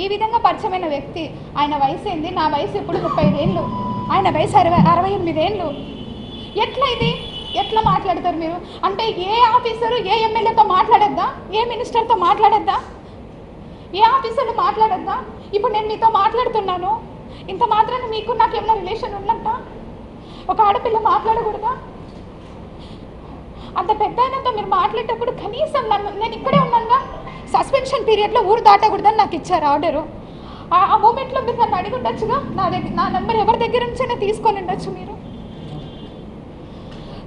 ఈ విధంగా పరిచయమైన వ్యక్తి, ఆయన వయసు ఏంది, నా వయసు ఇప్పుడు 35 ఏళ్ళు, ఆయన వయసు 68 ఏళ్ళు. ఎట్లా ఇది? ఎట్లా మాట్లాడతారు మీరు? అంటే ఏ ఆఫీసరు ఏ ఎమ్మెల్యేతో మాట్లాడద్దా? ఏ మినిస్టర్తో మాట్లాడద్దా? ఏ ఆఫీసర్లు మాట్లాడద్దా? ఇప్పుడు నేను మీతో మాట్లాడుతున్నాను, ఇంత మాత్రాన మీకు నాకు ఏమైనా రిలేషన్ ఉన్నట్ట? ఒక ఆడపిల్ల మాట్లాడకూడదా? అంత పెద్ద ఆయనతో మీరు మాట్లాడేటప్పుడు కనీసం నేను ఇక్కడే ఉన్నానుగా, సస్పెన్షన్ పీరియడ్లో ఊరు దాటకూడదని నాకు ఇచ్చారు ఆర్డరు. ఆ మూమెంట్లో మీరు నన్ను అడిగి ఉండొచ్చుగా, నా నెంబర్ ఎవరి దగ్గర నుంచైనా తీసుకొని ఉండొచ్చు మీరు.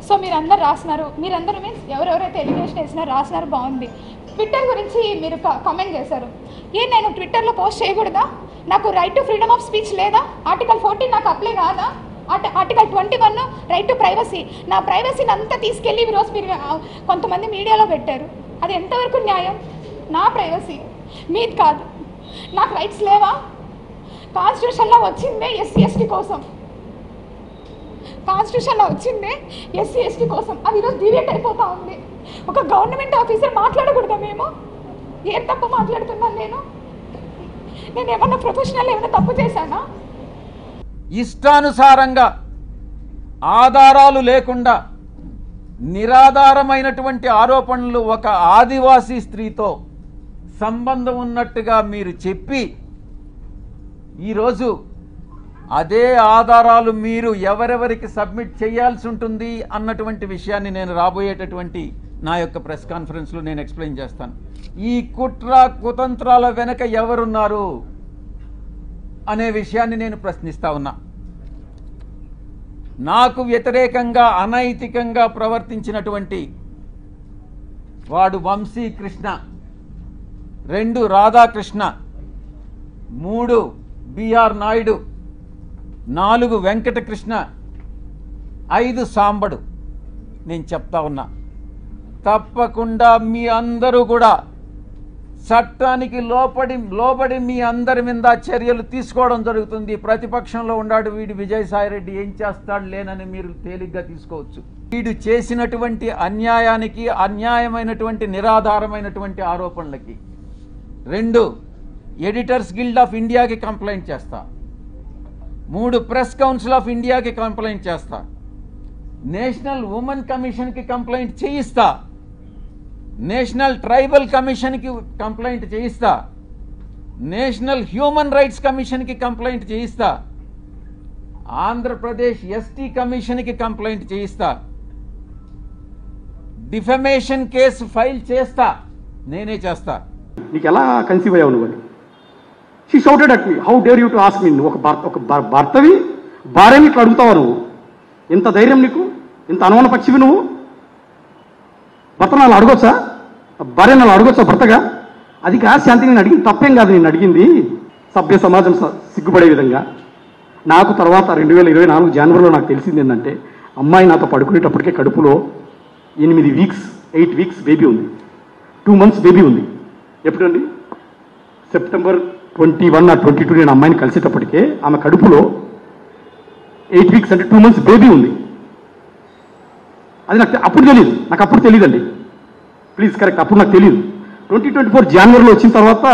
సో మీరందరూ రాసినారు, మీరందరూ మీన్స్ ఎవరెవరైతే ఎలిగేషన్ వేసినారో రాసినారు, బాగుంది. ట్విట్టర్ గురించి మీరు కామెంట్ చేశారు. నేను ట్విట్టర్లో పోస్ట్ చేయకూడదా? నాకు right to freedom of speech లేదా? ఆర్టికల్ 14 నాకు అప్లై కాదా? ఆర్టికల్ 21 రైట్ టు ప్రైవసీ, నా ప్రైవసీని అంతా తీసుకెళ్ళి ఈరోజు మీరు కొంతమంది మీడియాలో పెట్టారు. అది ఎంతవరకు న్యాయం? నా ప్రైవసీ, మీది కాదు. నాకు రైట్స్ లేవా? కాన్స్టిట్యూషన్లో వచ్చిందే ఎస్సీ ఎస్టీ కోసం, కాన్స్టిట్యూషన్లో వచ్చిందే ఎస్సీ ఎస్టీ కోసం. అది ఈరోజు డివేట్ అయిపోతూ ఉంది. ఒక గవర్నమెంట్ ఆఫీసర్ మాట్లాడకూడదా? మేము ఏం తప్పు మాట్లాడుతున్నాను? నేను ఏమన్నా ప్రొఫెషనల్ ఏమైనా తప్పు చేశానా? ఇష్టానుసారంగా ఆధారాలు లేకుండా నిరాధారమైనటువంటి ఆరోపణలు ఒక ఆదివాసీ స్త్రీతో సంబంధం ఉన్నట్టుగా మీరు చెప్పి ఈరోజు అదే ఆధారాలు మీరు ఎవరెవరికి సబ్మిట్ చేయాల్సి ఉంటుంది అన్నటువంటి విషయాన్ని నేను రాబోయేటటువంటి నా యొక్క ప్రెస్ కాన్ఫరెన్స్లో నేను ఎక్స్ప్లెయిన్ చేస్తాను. ఈ కుట్ర కుతంత్రాల వెనక ఎవరున్నారు అనే విషయాన్ని నేను ప్రశ్నిస్తా ఉన్నా. నాకు వ్యతిరేకంగా అనైతికంగా ప్రవర్తించినటువంటి వాడు వంశీకృష్ణ, 2 రాధాకృష్ణ, 3 బిఆర్ నాయుడు, 4 వెంకటకృష్ణ, 5 సాంబడు. నేను చెప్తా ఉన్నా, తప్పకుండా మీ అందరూ కూడా చట్టానికి లోబడి మీ అందరి మీద చర్యలు తీసుకోవడం జరుగుతుంది. ప్రతిపక్షంలో ఉన్నాడు వీడు విజయసాయిరెడ్డి, ఏం చేస్తాడు లేనని మీరు తేలిగ్గా తీసుకోవచ్చు. వీడు చేసినటువంటి అన్యాయానికి, అన్యాయమైనటువంటి నిరాధారమైనటువంటి ఆరోపణలకి 2 ఎడిటర్స్ గిల్డ్ ఆఫ్ ఇండియాకి కంప్లైంట్ చేస్తా, 3 ప్రెస్ కౌన్సిల్ ఆఫ్ ఇండియాకి కంప్లైంట్ చేస్తా, నేషనల్ ఉమెన్ కమిషన్కి కంప్లైంట్ చేయిస్తా, నేషనల్ ట్రైబల్ కమిషన్కి కంప్లైంట్ చేయిస్తా, నేషనల్ హ్యూమన్ రైట్స్ కమిషన్కి కంప్లైంట్ చేయిస్తా, ఆంధ్రప్రదేశ్ ఎస్టీ కమిషన్కి కంప్లైంట్ చేయిస్తా, డిఫమేషన్ కేసు ఫైల్ చేస్తా, నేనే చేస్తా. నీకు ఎలా కన్సీవ్ అయ్యావు నువ్వు అని she shouted at me, how dare you to ask me. నువ్వు ఒక భర్తవి భార్యని ఇట్లా అడుగుతావా? నువ్వు ఇంత ధైర్యం నీకు? ఇంత అనుమాన పక్షివి నువ్వు? భర్తను అలా అడగొచ్చా? భార్యను అలా అడగొచ్చా భర్తగా? అది కాదు శాంతి, నేను అడిగింది తప్పేం కాదు. నేను అడిగింది సభ్య సమాజం సిగ్గుపడే విధంగా. నాకు తర్వాత 2024 జనవరిలో నాకు తెలిసింది ఏంటంటే, అమ్మాయి నాతో పడుకునేటప్పటికే కడుపులో 8 వీక్స్ బేబీ ఉంది, 2 months బేబీ ఉంది. ఎప్పుడండి? సెప్టెంబర్ 21 or 22 నేను అమ్మాయిని కలిసేటప్పటికే ఆమె కడుపులో 8 weeks అంటే 2 months బేబీ ఉంది. అది నాకు అప్పుడు తెలియదు, నాకు అప్పుడు తెలియదండి, ప్లీజ్ కరెక్ట్, అప్పుడు నాకు తెలియదు. 2024 జనవరిలో వచ్చిన తర్వాత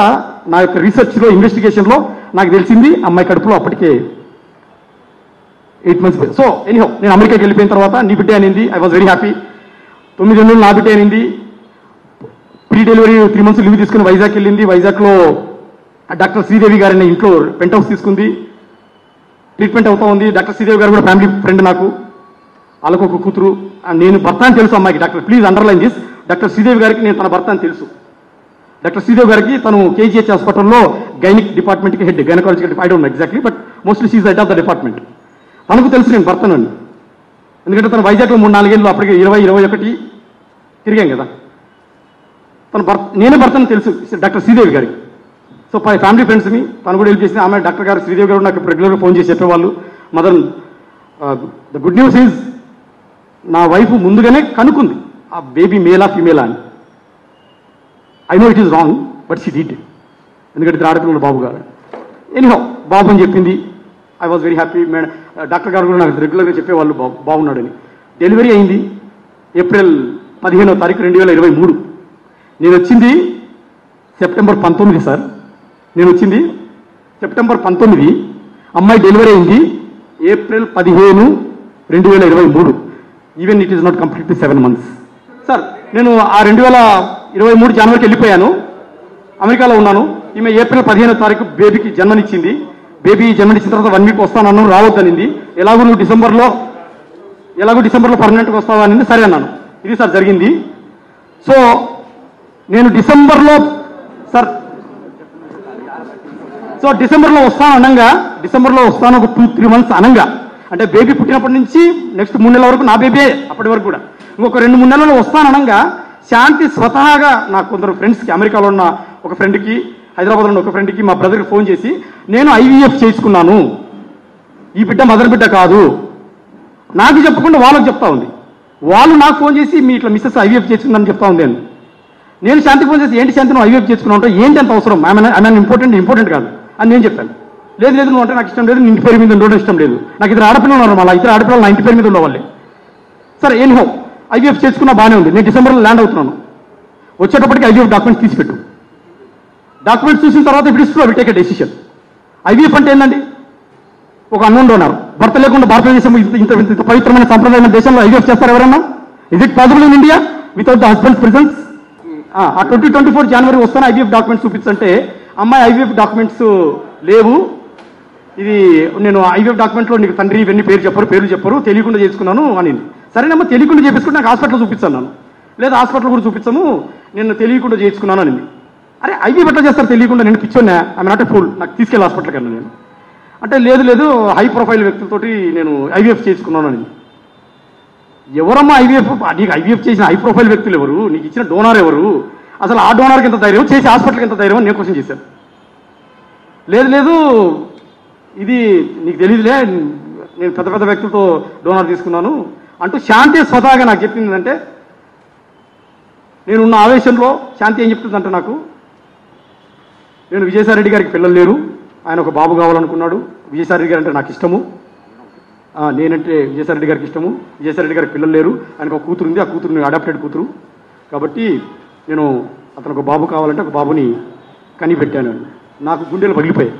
నా యొక్క రీసెర్చ్లో, ఇన్వెస్టిగేషన్లో నాకు తెలిసింది అమ్మాయి కడుపులో అప్పటికే 8 months. సో ఎనీహౌ నేను అమెరికాకి వెళ్ళిపోయిన తర్వాత నీ బిడ్డ అనింది. I was very happy. 9 నెలలు నా బిడ్డ అనింది. ప్రీ డెలివరీ 3 months లీవ్ తీసుకుని వైజాగ్ వెళ్ళింది. వైజాగ్లో డాక్టర్ శ్రీదేవి గారి ఇంట్లో పెంట్ హౌస్ తీసుకుంది, ట్రీట్మెంట్ అవుతా ఉంది. డాక్టర్ శ్రీదేవి గారు కూడా ఫ్యామిలీ ఫ్రెండ్ నాకు, వాళ్ళకు ఒక కూతురు. నేను భర్త అని తెలుసు అమ్మాయికి. Doctor please underline this, doctor Sridevi గారికి నేను తన భర్త అని తెలుసు. డాక్టర్ శ్రీదేవి గారికి తను కేజీహెచ్ హాస్పిటల్లో గైనిక్ డిపార్ట్మెంట్కి head, gynaecological, I don't know exactly, but mostly she head of the department. తనకు తెలుసు నేను భర్తనని, ఎందుకంటే తను వైజాగ్లో 3-4 ఏళ్ళు అప్పటికే 20-21 తిరిగాం కదా. తన నేనే భర్తని తెలుసు డాక్టర్ శ్రీదేవి గారికి. సో ఫ్యామిలీ ఫ్రెండ్స్ని తను కూడా హెల్ప్ చేసింది. ఆమె డాక్టర్ గారు శ్రీదేవి గారు నాకు రెగ్యులర్గా ఫోన్ చేసి చెప్పేవాళ్ళు, mother the good news is నా వైఫ్ ముందుగానే కనుక్కుంది ఆ బేబీ మేలా ఫీమేలా అని. I know it is wrong, but she did, ఎందుకంటే ఇద్దరు ఆడపిల్లలు బాబు గారు. ఎనీహౌ బాబు అని చెప్పింది. I was very happy. Madam doctor గారు కూడా నాకు రెగ్యులర్గా చెప్పేవాళ్ళు బాగున్నాడని. డెలివరీ అయింది ఏప్రిల్ 15వ తారీఖు 2023. నేను వచ్చింది సెప్టెంబర్ 19 సార్. నేను వచ్చింది సెప్టెంబర్ 19, అమ్మాయి డెలివరీ అయింది April 15, 2023. Even it is not complete 7 months. Sir నేను ఆ 2023 జనవరికి వెళ్ళిపోయాను, అమెరికాలో ఉన్నాను. ఈమె ఏప్రిల్ 15వ తారీఖు బేబీకి జన్మనిచ్చింది. బేబీ జన్మనిచ్చిన తర్వాత 1 week వస్తానన్ను, రావద్దనింది. ఎలాగో నువ్వు డిసెంబర్లో పర్మనెంట్గా వస్తావా అని సరే అన్నాను. ఇది సార్ జరిగింది. సో నేను డిసెంబర్లో వస్తాను ఒక 2-3 months అనంగా, అంటే బేబీ పుట్టినప్పటి నుంచి నెక్స్ట్ 3 నెలల వరకు నా బేబీ, అప్పటి వరకు కూడా ఇంకొక 2-3 నెలల్లో వస్తాననంగా శాంతి స్వతహాగా నాకు కొందరు ఫ్రెండ్స్కి, అమెరికాలో ఉన్న ఒక ఫ్రెండ్కి, హైదరాబాద్లో ఉన్న ఒక ఫ్రెండ్కి, మా బ్రదర్కి ఫోన్ చేసి నేను ఐవీఎఫ్ చేసుకున్నాను, ఈ బిడ్డ మదర్ బిడ్డ కాదు, నాకు చెప్పకుండా వాళ్ళకి చెప్తా ఉంది. వాళ్ళు నాకు ఫోన్ చేసి మీ ఇట్లా మిస్సెస్ ఐవీఎఫ్ చేసుకుందని చెప్తా ఉంది. నేను శాంతికి ఫోన్ చేసి ఏంటి శాంతి నువ్వు ఐవీఎఫ్ చేసుకున్నావు అంటే ఏంటి అంత అవసరం, ఐ ఇంపార్టెంట్ కాదు అని నేను చెప్పాను. లేదు నువ్వు అంటే నాకు ఇష్టం లేదు, నీ ఇంటి పేరు మీద ఉండడం ఇష్టం లేదు, నాకు 2 ఆడపిల్లలు ఉన్నారు, మళ్ళీ 2 ఆడపిల్లలు నా ఇంటి పేరు మీద ఉండవాళ్ళే. సరే ఎన్హో ఐవీఎఫ్ చేసుకున్నా బాగానే ఉంది. నేను డిసెంబర్లో ల్యాండ్ అవుతున్నాను. వచ్చేటప్పటికి ఐవీఎఫ్ డాక్యుమెంట్స్ తీసిపెట్టు. డాక్యుమెంట్స్ చూసిన తర్వాత ఇప్పుడు టేక్ ఎ డెసిషన్. ఐవీఎఫ్ అంటే ఏంటండి? ఒక అన్నోన్ డోనర్, భర్త లేకుండా భారతదేశం ఇంత పవిత్రమైన సంప్రదాయమైన దేశంలో ఐవీఎఫ్ చేస్తారు ఎవరన్నా? Is it possible in India without the husbands presence? ఆ 2024 జనవరి వస్తాను ఐవీఎఫ్ డాక్యుమెంట్స్ చూపించంటే అమ్మాయి ఐవీఎఫ్ డాక్యుమెంట్స్ లేవు, ఇది నేను ఐవీఎఫ్ డాక్యుమెంట్లో నీకు తండ్రి ఇవన్నీ పేర్లు చెప్పరు, తెలియకుండా చేసుకున్నాను అని. సరేనమ్మా, తెలియకుండా చేపించుకుంటే నాకు హాస్పిటల్ చూపించాను. లేదా హాస్పిటల్ కూడా చూపించాము, నేను తెలియకుండా చేసుకున్నాను అని. అరే ఐవీఎఫ్ ఎట్లా చేస్తారు తెలియకుండా? నేను పిచ్చోన్నా, ఐఎమ్ నాట్ ఎ ఫుల్, నాకు తీసుకెళ్ళి హాస్పిటల్కి అన్నా నేను. అంటే లేదు హై ప్రొఫైల్ వ్యక్తులతోటి నేను ఐవీఎఫ్ చేసుకున్నాను అని. ఎవరమ్మా ఐవీఎఫ్? నీకు ఐవీఎఫ్ చేసిన హై ప్రొఫైల్ వ్యక్తులు ఎవరు? నీకు ఇచ్చిన డోనార్ ఎవరు? అసలు ఆ డోనార్కి ఎంత ధైర్యం, చేసి హాస్పిటల్కి ఎంత ధైర్యం అని నేను క్వశ్చన్ చేశాను. లేదు ఇది నీకు తెలియదులే, నేను పెద్ద వ్యక్తులతో డోనార్ తీసుకున్నాను అంటూ శాంతి స్వతహాగా నాకు చెప్పింది. అంటే నేనున్న ఆవేశంలో శాంతి ఏం చెప్తుందంటే, నాకు నేను విజయసాయిరెడ్డి గారికి పిల్లలు లేరు, ఆయన ఒక బాబు కావాలనుకున్నాడు, విజయసాయిరెడ్డి గారు అంటే నాకు ఇష్టము, నేనంటే విజయసాయిరెడ్డి గారికి ఇష్టము, విజయసాయిరెడ్డి గారికి పిల్లలు లేరు, ఆయనకు ఒక కూతురు ఉంది, ఆ కూతురుని అడాప్టెడ్ కూతురు, కాబట్టి నేను అతను ఒక బాబు కావాలంటే ఒక బాబుని కనిపెట్టాను. నాకు గుండెలు పగిలిపోయాయి.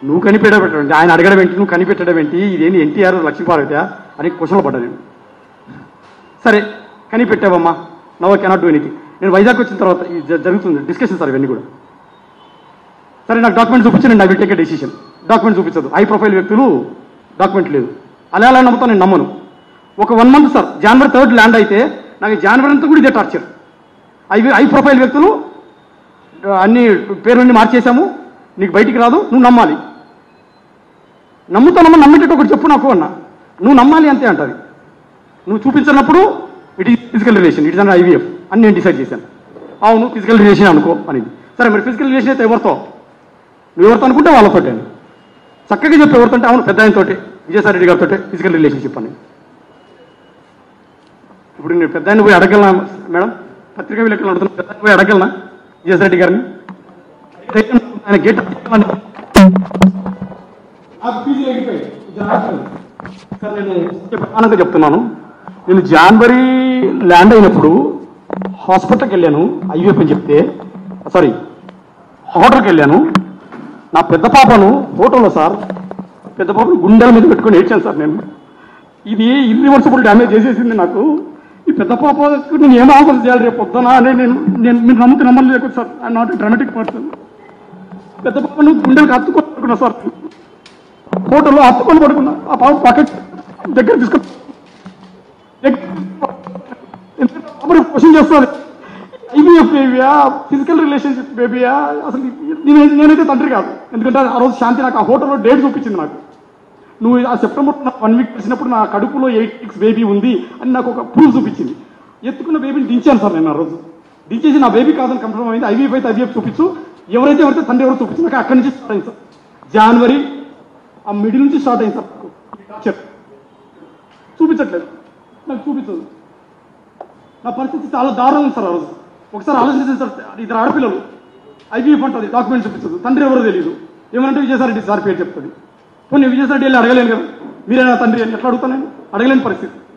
నువ్వు కనిపెట్టడం, ఆయన అడగడం ఏంటి, నువ్వు కనిపెట్టడం ఏంటి, ఇదేంటి ఎన్టీఆర్ లక్ష్మీపార్వతి అని క్వశ్చన్లో పడ్డా నేను. సరే కనిపెట్టావమ్మా, now I cannot do anything. నేను వైజాగ్ వచ్చిన తర్వాత జరుగుతుంది డిస్కషన్ సార్, ఇవన్నీ కూడా. సరే నాకు డాక్యుమెంట్ చూపించి నేను I will take a decision. Document చూపించదు, హై ప్రొఫైల్ వ్యక్తులు డాక్యుమెంట్ లేదు, అలా నమ్ముతాను, నేను నమ్మను. ఒక 1 month సార్, జనవరి 3rd ల్యాండ్ అయితే నాకు జనవరి అంతా కూడా ఇదే టార్చర్. హై ప్రొఫైల్ వ్యక్తులు అన్ని పేర్లన్నీ మార్చేశాము, నీకు బయటికి రాదు, నువ్వు నమ్మాలి. నమ్ముతానమ్మా, నమ్మేటట్టు ఒకటి చెప్పు నాకు అన్నా. నువ్వు నమ్మాలి అంతే అంటది. నువ్వు చూపించినప్పుడు it is physical relation, it is an IVF అని నేను డిసైడ్ చేశాను. అవును ఫిజికల్ రిలేషన్ అనుకో అనేది. సరే మరి ఫిజికల్ రిలేషన్ అయితే ఎవరితో? నువ్వు ఎవరితో అనుకుంటే వాళ్ళతో చక్కగా చెప్పి. ఎవరితో? అవును పెద్ద ఆయనతో, విజయసాయిరెడ్డి గారితో ఫిజికల్ రిలేషన్షిప్ అని. ఇప్పుడు నేను పెద్ద ఆయన పోయి అడగలనా మేడం? పత్రికా విలేకరులు అడుగుతున్నా, పెద్ద ఆయన పోయి అడగలనా విజయసాయిరెడ్డి గారిని? ఆయన గేట్ సార్ నేను ప్రధానంగా చెప్తున్నాను. నేను జనవరి ల్యాండ్ అయినప్పుడు హాస్పిటల్కి వెళ్ళాను, ఐవీఎఫ్ అని చెప్తే, సారీ హోటల్కి వెళ్ళాను. నా పెద్ద పాపను హోటల్లో సార్, పెద్ద పాపను గుండెల మీద పెట్టుకొని ఏడ్చాను సార్. నేను ఇది ఇర్రివర్సిబుల్ డ్యామేజ్ చేసేసింది నాకు. ఈ పెద్ద పాపకు నేను ఏం ఆఫర్ చేయాలి రేపు పొద్దున అని నేను మీరు నమ్మని లేకపోతే sir, I not a dramatic person. పెద్ద పాపను గుండెలకు హత్తుకొని పడుకున్నా సార్, హోటల్లో హత్తుకొని పడుకున్నా. ఆ పాప పాకెట్ దగ్గర తీసుకొని క్వశ్చన్ చేస్తుంది, ఐవీఎఫ్ బేబీయా ఫిజికల్ రిలేషన్షిప్ బేబీయా? అసలు నేనైతే తండ్రి కాదు. ఎందుకంటే ఆ రోజు శాంతి నాకు ఆ హోటల్లో డేట్ చూపించింది. నాకు నువ్వు ఆ సెప్టెంబర్ 1 week వచ్చినప్పుడు నా కడుపులో 8 weeks బేబీ ఉంది అని నాకు ఒక ప్రూఫ్ చూపించింది. ఎత్తుకున్న బేబీని దించాను సార్ నేను. ఆ రోజు దించేసి నా బేబీ కాదని కన్ఫర్మ్ అయింది. ఐవీఎఫ్ అయితే ఐవీఎఫ్ చూపించు, ఎవరైతే తండ్రి ఎవరు చూపించు. నాకు అక్కడి నుంచి స్టార్ట్ అయింది సార్. జనవరి ఆ మిడిల్ నుంచి స్టార్ట్ అయింది సార్. చూపించట్లేదు, నాకు చూపించదు. నా పరిస్థితి చాలా దారుణం ఉంది సార్. ఆ రోజు ఒకసారి ఆలోచించింది సార్, 2 ఆడపిల్లలు, ఐవీఎఫ్ అంటుంది, డాక్యుమెంట్ చూపించదు, తండ్రి ఎవరో తెలియదు. ఏమంటే విజయసాయిరెడ్డి సార్ పేరు చెప్తుంది. పోనీ విజయసాయిరెడ్డి వెళ్ళి అడగలేను కదా, మీరేనా తండ్రి అని ఎట్లా అడుగుతాను? నేను అడగలేని పరిస్థితి.